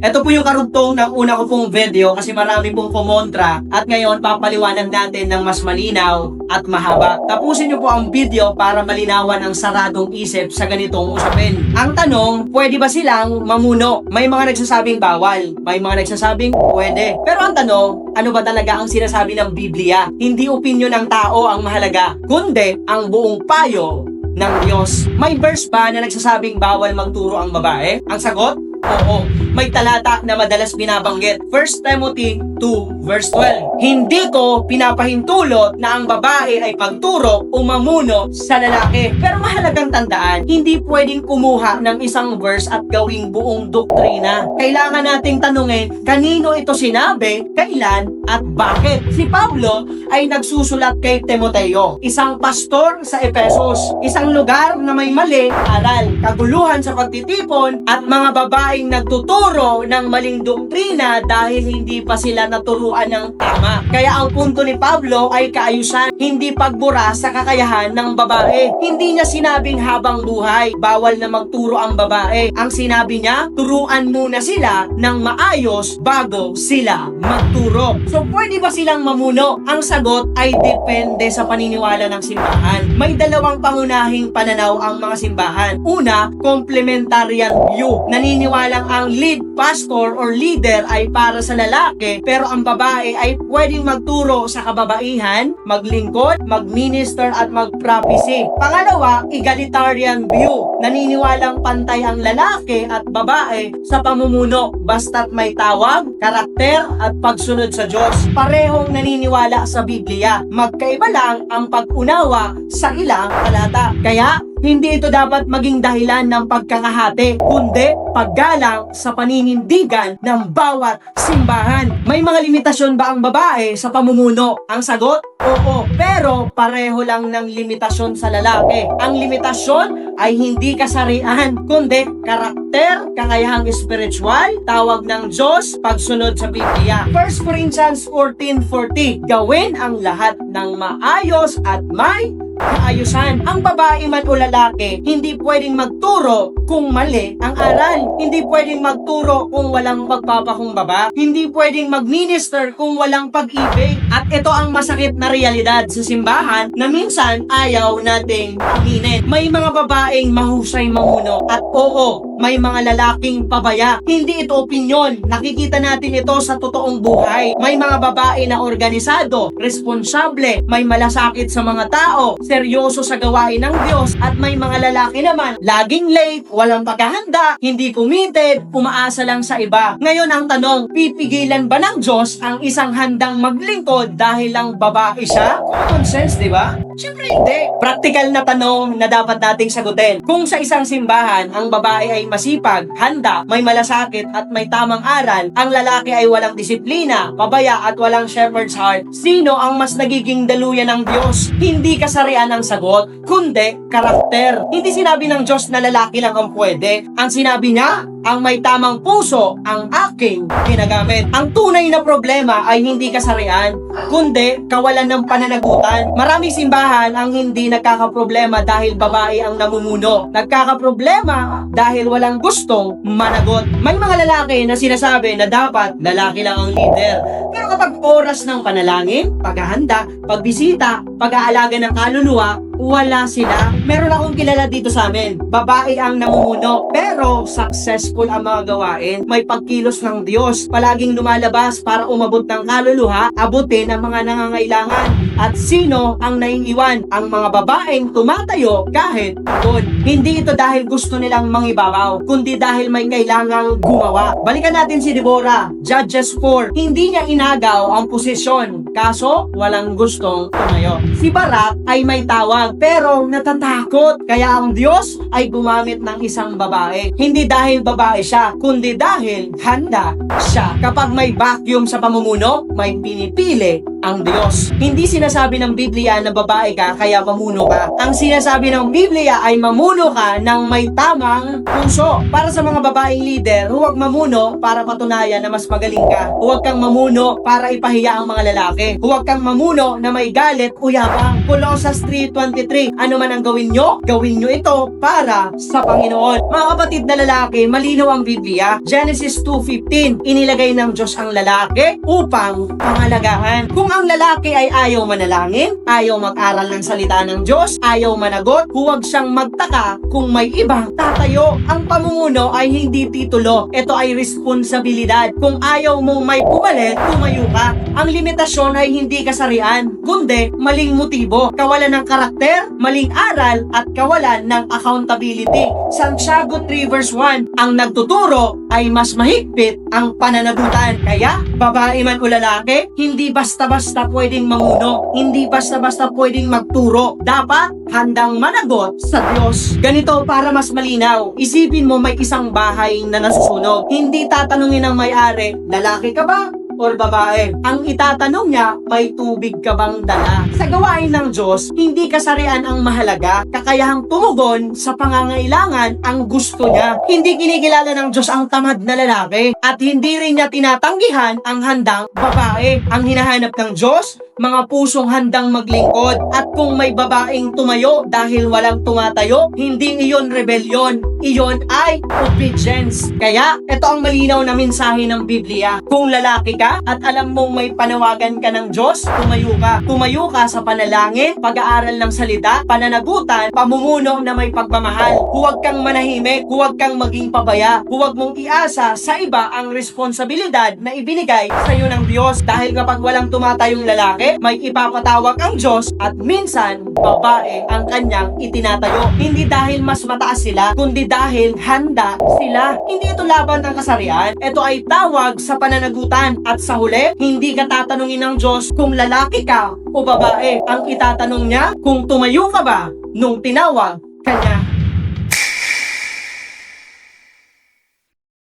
Ito po yung karugtong ng una ko pong video kasi marami pong kumontra at ngayon papaliwanag natin ng mas malinaw at mahaba. Tapusin niyo po ang video para malinawan ang saradong isip sa ganitong usapin. Ang tanong, pwede ba silang mamuno? May mga nagsasabing bawal, may mga nagsasabing pwede. Pero ang tanong, ano ba talaga ang sinasabi ng Biblia? Hindi opinyon ng tao ang mahalaga, kundi ang buong payo ng Diyos. May verse ba na nagsasabing bawal magturo ang babae? Ang sagot, oo. May talata na madalas binabanggit. 1 Timothy 2 verse 12. Hindi ko pinapahintulot na ang babae ay pagturo o mamuno sa lalaki. Pero mahalagang tandaan, hindi pwedeng kumuha ng isang verse at gawing buong doktrina. Kailangan nating tanungin, kanino ito sinabi, kailan, at bakit? Si Pablo ay nagsusulat kay Timoteo, isang pastor sa Ephesus, isang lugar na may mali, aral, kaguluhan sa pagtitipon, at mga babaeng nagtuturo ng maling doktrina dahil hindi pa sila naturuan ng tama. Kaya ang punto ni Pablo ay kaayusan, hindi pagbura sa kakayahan ng babae. Hindi niya sinabing habang buhay, bawal na magturo ang babae. Ang sinabi niya, turuan muna sila ng maayos bago sila magturo. So pwede ba silang mamuno? Ang sagot ay depende sa paniniwala ng simbahan. May dalawang pangunahing pananaw ang mga simbahan. Una, complementarian view. Naniniwalang ang lead pastor or leader ay para sa lalaki pero ang babae ay pwedeng magturo sa kababaihan, maglingkod, magminister at magprophecy. Pangalawa, egalitarian view. Naniniwalang pantay ang lalaki at babae sa pamumuno basta't may tawag, karakter at pagsunod sa Diyos. Parehong naniniwala sa Biblia. Magkaiba lang ang pag-unawa sa ilang talata. Kaya hindi ito dapat maging dahilan ng pagkakahati, kundi paggalang sa paninindigan ng bawat simbahan. May mga limitasyon ba ang babae sa pamumuno? Ang sagot, oo. Pero pareho lang ng limitasyon sa lalaki. Ang limitasyon ay hindi kasarian, kundi karakter, kakayahang espiritual, tawag ng Diyos, pagsunod sa Biblia. 1 Corinthians 14:40, gawin ang lahat ng maayos at may kaayusan. Ang babae man o lalaki, hindi pwedeng magturo kung mali ang aral. Hindi pwedeng magturo kung walang pagpapakumbaba. Hindi pwedeng mag-minister kung walang pag-ibig. At ito ang masakit na realidad sa simbahan na minsan ayaw nating aminin. May mga babaeng mahusay mamuno at oo, may mga lalaking pabaya. Hindi ito opinyon. Nakikita natin ito sa totoong buhay. May mga babae na organisado, responsable, may malasakit sa mga tao, seryoso sa gawain ng Diyos, at may mga lalaki naman, laging late, walang pagkahanda, hindi committed, umaasa lang sa iba. Ngayon ang tanong, pipigilan ba ng Diyos ang isang handang maglingkod dahil lang babae siya? Common sense, di ba? Siyempre hindi. Praktikal na tanong na dapat nating sagutin. Kung sa isang simbahan, ang babae ay masipag, handa, may malasakit at may tamang aral, ang lalaki ay walang disiplina, pabaya at walang shepherd's heart, sino ang mas nagiging daluyan ng Diyos? Hindi kasarian ang sagot, kundi karakter. Hindi sinabi ng Diyos na lalaki lang ang pwede. Ang sinabi niya, ang may tamang puso ang aking ginagamit. Ang tunay na problema ay hindi kasarian, kundi kawalan ng pananagutan. Maraming simbahan ang hindi nagkakaproblema dahil babae ang namumuno. Nagkakaproblema dahil walang gustong managot. May mga lalaki na sinasabi na dapat lalaki lang ang leader. Pero kapag oras ng panalangin, paghahanda, pagbisita, pag-aalaga ng kaluluwa, wala sila. Meron akong kilala dito sa amin. Babae ang namumuno, pero successful ang mga gawain. May pagkilos ng Diyos. Palaging lumalabas para umabot ng kaluluha, abutin ang mga nangangailangan. At sino ang naiiwan? Ang mga babaeng tumatayo kahit pagod. Hindi ito dahil gusto nilang mangibabaw, kundi dahil may kailangang gumawa. Balikan natin si Deborah, Judges 4. Hindi niya inagaw ang posisyon, kaso walang gustong tumayo. Si Barak ay may tawag, pero natatakot. Kaya ang Diyos ay gumamit ng isang babae. Hindi dahil babae siya, kundi dahil handa siya. Kapag may vacuum sa pamumuno, may pinipili ang Diyos. Hindi sinasabi ng Biblia na babae ka kaya mamuno ka. Ang sinasabi ng Biblia ay mamuno ka ng may tamang puso. Para sa mga babaeng leader, huwag mamuno para patunayan na mas magaling ka. Huwag kang mamuno para ipahiya ang mga lalaki. Huwag kang mamuno na may galit o yabang. Colossus 3:23, 23, ano man ang gawin nyo ito para sa Panginoon. Mga kapatid na lalaki, malinaw ang Biblia. Genesis 2:15, inilagay ng Diyos ang lalaki upang pangalagaan. Kung ang lalaki ay ayaw manalangin, ayaw mag-aral ng salita ng Diyos, ayaw managot, huwag siyang magtaka kung may ibang tatayo. Ang pamumuno ay hindi titulo. Ito ay responsibilidad. Kung ayaw mo may pumalit, tumayo ka. Ang limitasyon ay hindi kasarian, kundi maling motibo, kawalan ng karakter, maling aral, at kawalan ng accountability. Santiago 3:1, ang nagtuturo ay mas mahigpit ang pananagutan. Kaya, babae man o lalaki, hindi basta-basta pwedeng mamuno, hindi basta-basta pwedeng magturo. Dapat handang managot sa Diyos. Ganito para mas malinaw, isipin mo may isang bahay na nasusunog. Hindi tatanungin ng may-ari, lalaki ka ba or babae? Ang itatanong niya, may tubig ka bang dala? Sa gawain ng Diyos, hindi kasarian ang mahalaga, kakayahang tumugon sa pangangailangan ang gusto niya. Hindi kinikilala ng Diyos ang tamad na lalaki at hindi rin niya tinatanggihan ang handang babae. Ang hinahanap ng Diyos, mga pusong handang maglingkod. At kung may babaeng tumayo dahil walang tumatayo, hindi iyon rebellion, iyon ay obedience. Kaya, ito ang malinaw na mensahe ng Biblia. Kung lalaki ka at alam mong may panawagan ka ng Diyos, tumayo ka. Tumayo ka sa panalangin, pag-aaral ng salita, pananagutan, pamumuno na may pagmamahal. Huwag kang manahimik, huwag kang maging pabaya, huwag mong iasa sa iba ang responsibilidad na ibinigay sa iyo ng Diyos. Dahil kapag walang tumatayong lalaki, may ipapatawag ang Diyos at minsan, babae ang kanyang itinatayo. Hindi dahil mas mataas sila, kundi dahil handa sila. Hindi ito laban ng kasarian, ito ay tawag sa pananagutan. At sa huli, hindi ka tatanungin ng Diyos kung lalaki ka o babae. Ang itatanong niya, kung tumayo ka ba nung tinawag kanya.